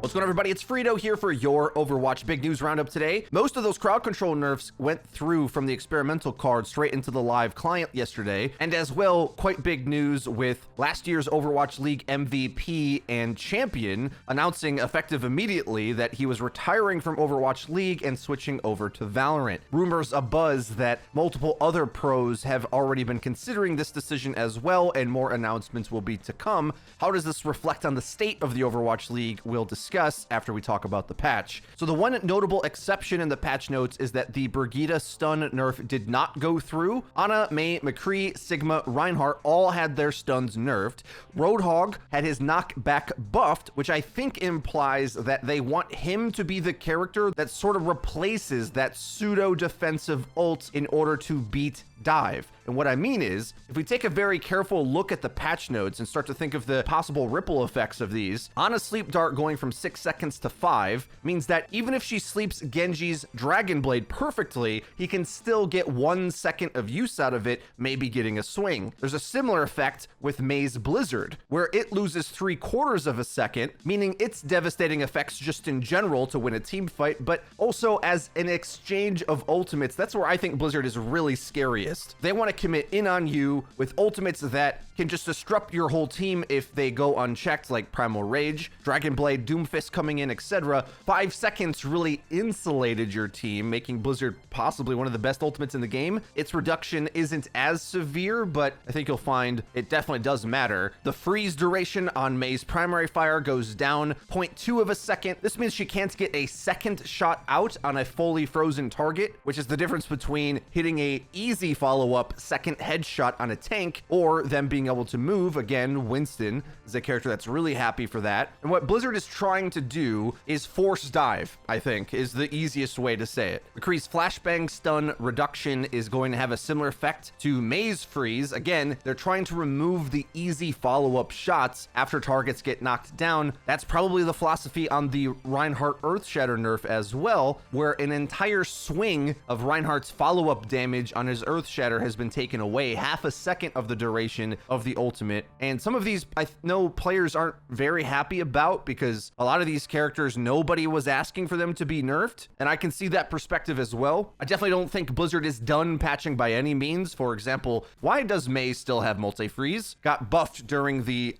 What's going on, everybody? It's Frito here for your Overwatch big news roundup today. Most of those crowd control nerfs went through from the experimental card straight into the live client yesterday, and as well, quite big news with last year's Overwatch League MVP and champion announcing effective immediately that he was retiring from Overwatch League and switching over to Valorant. Rumors abuzz that multiple other pros have already been considering this decision as well, and more announcements will be to come. How does this reflect on the state of the Overwatch League? We'll discuss after we talk about the patch. So the one notable exception in the patch notes is that the Brigitte stun nerf did not go through. Ana, Mei, McCree, Sigma, Reinhardt all had their stuns nerfed. Roadhog had his knockback buffed, which I think implies that they want him to be the character that sort of replaces that pseudo defensive ult in order to beat dive. And what I mean is, if we take a very careful look at the patch notes and start to think of the possible ripple effects of these, Ana's sleep dart going from 6 seconds to 5 means that even if she sleeps Genji's Dragon Blade perfectly, he can still get 1 second of use out of it, maybe getting a swing. There's a similar effect with Mei's Blizzard, where it loses 3/4 of a second, meaning its devastating effects just in general to win a team fight, but also as an exchange of ultimates. That's where I think Blizzard is really scariest. They want to commit in on you with ultimates that can just disrupt your whole team if they go unchecked, like Primal Rage, Dragon Blade, Doomfist coming in, etc. 5 seconds really insulated your team, making Blizzard possibly one of the best ultimates in the game. Its reduction isn't as severe, but I think you'll find it definitely does matter. The freeze duration on Mei's primary fire goes down 0.2 of a second. This means she can't get a second shot out on a fully frozen target, which is the difference between hitting a easy follow-up second headshot on a tank or them being able to move. Again, Winston is a character that's really happy for that. And what Blizzard is trying to do is force dive, I think, is the easiest way to say it. McCree's flashbang stun reduction is going to have a similar effect to Mei's freeze. Again, they're trying to remove the easy follow-up shots after targets get knocked down. That's probably the philosophy on the Reinhardt Earthshatter nerf as well, where an entire swing of Reinhardt's follow-up damage on his Earthshatter has been taken away, half a second of the duration of the ultimate. And some of these I know players aren't very happy about, because a lot of these characters nobody was asking for them to be nerfed, and I can see that perspective as well. I definitely don't think Blizzard is done patching by any means. For example, why does Mei still have multi-freeze? Got buffed during the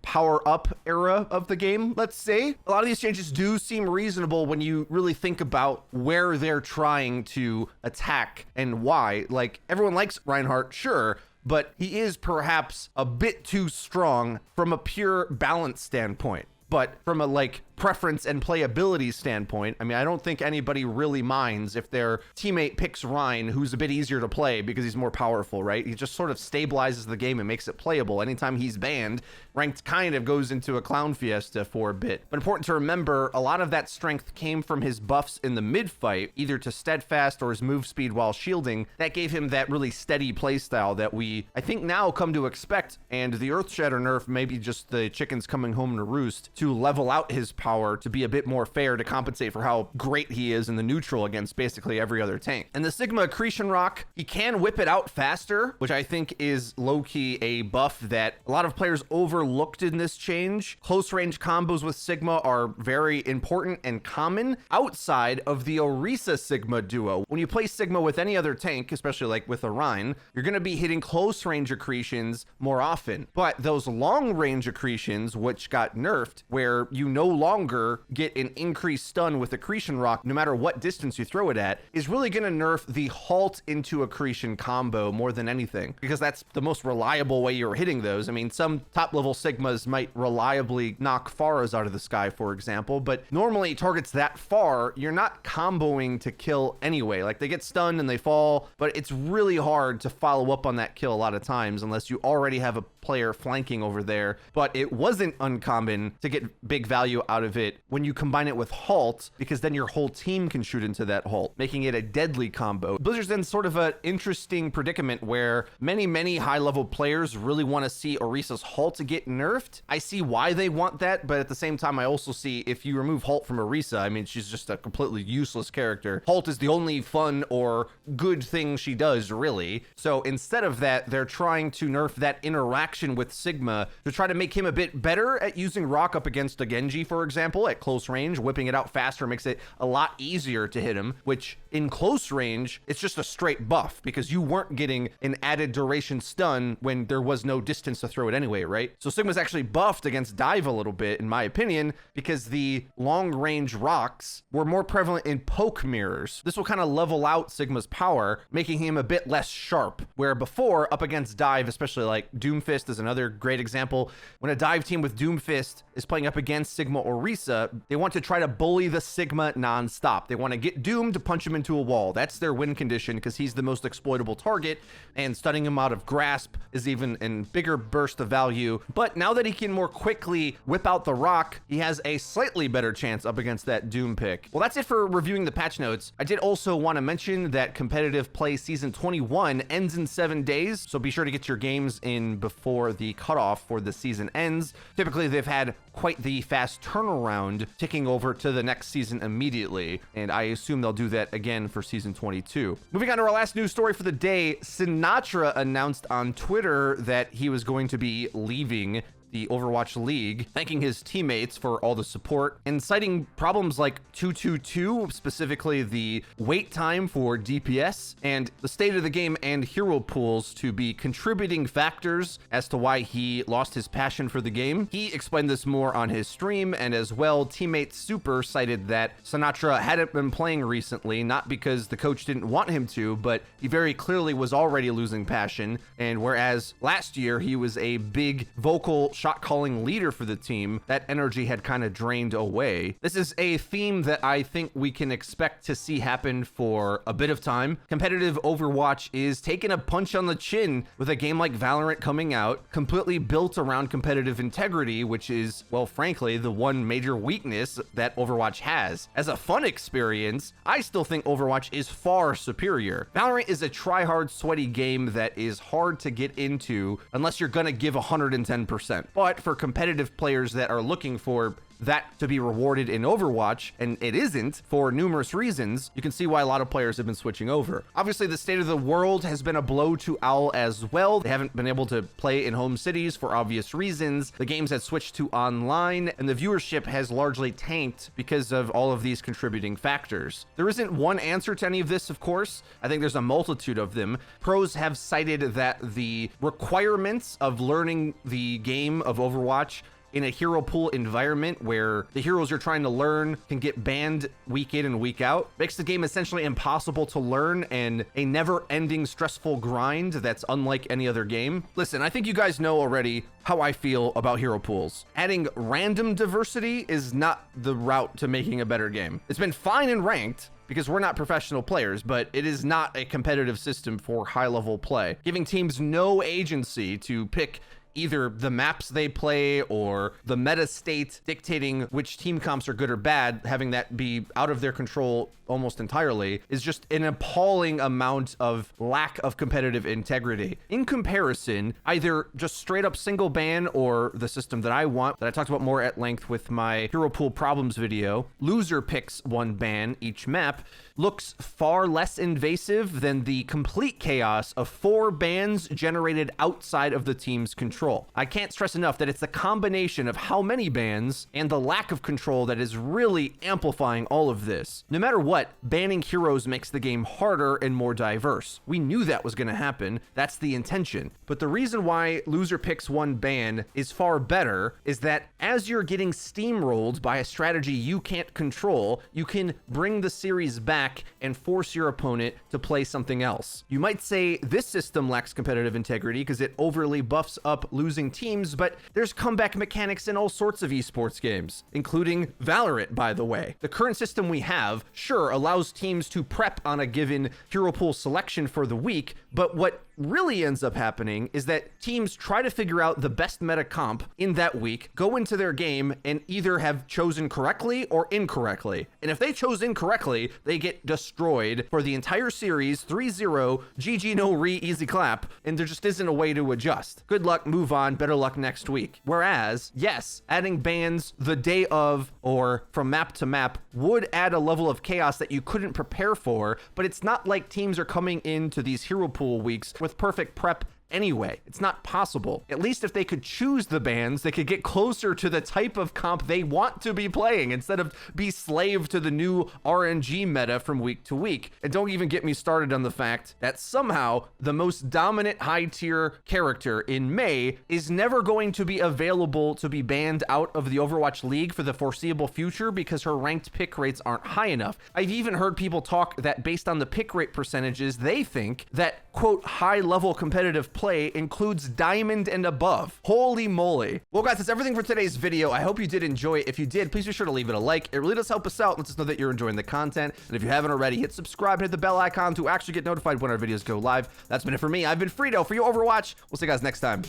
power up era of the game, let's say. A lot of these changes do seem reasonable when you really think about where they're trying to attack and why. Like, everyone likes Reinhardt, sure, but he is perhaps a bit too strong from a pure balance standpoint. But from a preference and playability standpoint, I mean, I don't think anybody really minds if their teammate picks Rein, who's a bit easier to play because he's more powerful, right? He just sort of stabilizes the game and makes it playable. Anytime he's banned, ranked kind of goes into a clown fiesta for a bit. But important to remember, a lot of that strength came from his buffs in the mid fight, either to steadfast or his move speed while shielding. That gave him that really steady playstyle that we, I think, now come to expect. And the Earthshatter nerf may be just the chickens coming home to roost to level out his power to be a bit more fair, to compensate for how great he is in the neutral against basically every other tank. And the Sigma Accretion Rock, he can whip it out faster, which I think is low-key a buff that a lot of players overlooked in this change. Close range combos with Sigma are very important and common outside of the Orisa Sigma duo. When you play Sigma with any other tank, especially like with a Rein, you're going to be hitting close range accretions more often. But those long range accretions, which got nerfed, where you no longer get an increased stun with Accretion Rock no matter what distance you throw it at, is really going to nerf the halt into accretion combo more than anything, because that's the most reliable way you're hitting those. I mean, some top level Sigmas might reliably knock Pharahs out of the sky, for example, but normally targets that far, you're not comboing to kill anyway. Like, they get stunned and they fall, but it's really hard to follow up on that kill a lot of times unless you already have a player flanking over there. But it wasn't uncommon to get big value out of it when you combine it with halt, because then your whole team can shoot into that halt, making it a deadly combo. Blizzard's in sort of an interesting predicament where many high-level players really want to see Orisa's halt get nerfed. I see why they want that, but at the same time, I also see if you remove halt from Orisa, I mean, she's just a completely useless character. Halt is the only fun or good thing she does, really. So instead of that, they're trying to nerf that interaction with Sigma to try to make him a bit better at using Rock up against a Genji, for example, at close range, whipping it out faster makes it a lot easier to hit him, which in close range, it's just a straight buff because you weren't getting an added duration stun when there was no distance to throw it anyway, right? So Sigma's actually buffed against dive a little bit, in my opinion, because the long range rocks were more prevalent in poke mirrors. This will kind of level out Sigma's power, making him a bit less sharp, where before up against dive, especially like Doomfist is another great example. When a dive team with Doomfist is playing up against Sigma or Risa, they want to try to bully the Sigma nonstop. They want to get Doom to punch him into a wall. That's their win condition because he's the most exploitable target, and stunning him out of grasp is even a bigger burst of value. But now that he can more quickly whip out the rock, he has a slightly better chance up against that Doom pick. Well, that's it for reviewing the patch notes. I did also want to mention that competitive play season 21 ends in 7 days, so be sure to get your games in before the cutoff for the season ends. Typically, they've had quite the fast turnaround, ticking over to the next season immediately, and I assume they'll do that again for season 22. Moving on to our last news story for the day, Sinatra announced on Twitter that he was going to be leaving the Overwatch League, thanking his teammates for all the support and citing problems like 222, specifically the wait time for DPS and the state of the game and hero pools to be contributing factors as to why he lost his passion for the game. He explained this more on his stream, and as well, teammate Super cited that Sinatra hadn't been playing recently, not because the coach didn't want him to, but he very clearly was already losing passion, and whereas last year he was a big vocal shot calling leader for the team, that energy had kind of drained away. This is a theme that I think we can expect to see happen for a bit of time. Competitive Overwatch is taking a punch on the chin with a game like Valorant coming out, completely built around competitive integrity, which is, well, frankly, the one major weakness that Overwatch has. As a fun experience, I still think Overwatch is far superior. Valorant is a try-hard, sweaty game that is hard to get into unless you're gonna give 110%. But for competitive players that are looking for that to be rewarded in Overwatch, and it isn't for numerous reasons, you can see why a lot of players have been switching over. Obviously, the state of the world has been a blow to OWL as well. They haven't been able to play in home cities for obvious reasons. The games have switched to online, and the viewership has largely tanked because of all of these contributing factors. There isn't one answer to any of this, of course. I think there's a multitude of them. Pros have cited that the requirements of learning the game of Overwatch in a hero pool environment where the heroes you're trying to learn can get banned week in and week out makes the game essentially impossible to learn and a never-ending stressful grind that's unlike any other game. Listen, I think you guys know already how I feel about hero pools. Adding random diversity is not the route to making a better game. It's been fine in ranked, because we're not professional players, but it is not a competitive system for high-level play. Giving teams no agency to pick either the maps they play or the meta state dictating which team comps are good or bad, having that be out of their control almost entirely, is just an appalling amount of lack of competitive integrity. In comparison, either just straight up single ban or the system that I want, that I talked about more at length with my hero pool problems video, loser picks one ban each map, looks far less invasive than the complete chaos of 4 bans generated outside of the team's control. I can't stress enough that it's a combination of how many bans and the lack of control that is really amplifying all of this. No matter what, banning heroes makes the game harder and more diverse. We knew that was going to happen. That's the intention. But the reason why loser picks one ban is far better is that as you're getting steamrolled by a strategy you can't control, you can bring the series back and force your opponent to play something else. You might say this system lacks competitive integrity because it overly buffs up losing teams, but there's comeback mechanics in all sorts of esports games, including Valorant, by the way. The current system we have, sure, allows teams to prep on a given hero pool selection for the week, but what really ends up happening is that teams try to figure out the best meta comp in that week, go into their game, and either have chosen correctly or incorrectly. And if they chose incorrectly, they get destroyed for the entire series, 3-0, GG no re, easy clap, and there just isn't a way to adjust. Good luck, move on, better luck next week. Whereas, yes, adding bans the day of or from map to map would add a level of chaos that you couldn't prepare for, but it's not like teams are coming into these hero pool weeks with perfect prep anyway. It's not possible. At least if they could choose the bans, they could get closer to the type of comp they want to be playing instead of be slave to the new RNG meta from week to week. And don't even get me started on the fact that somehow the most dominant high tier character in Mei is never going to be available to be banned out of the Overwatch League for the foreseeable future because her ranked pick rates aren't high enough. I've even heard people talk that based on the pick rate percentages, they think that, quote, high level competitive play includes diamond and above. Holy moly. Well, guys, that's everything for today's video. I hope you did enjoy it. If you did, please be sure to leave it a like. It really does help us out. Lets us know that you're enjoying the content. And if you haven't already, hit subscribe, hit the bell icon to actually get notified when our videos go live. That's been it for me. I've been Frito for your Overwatch. We'll see you guys next time.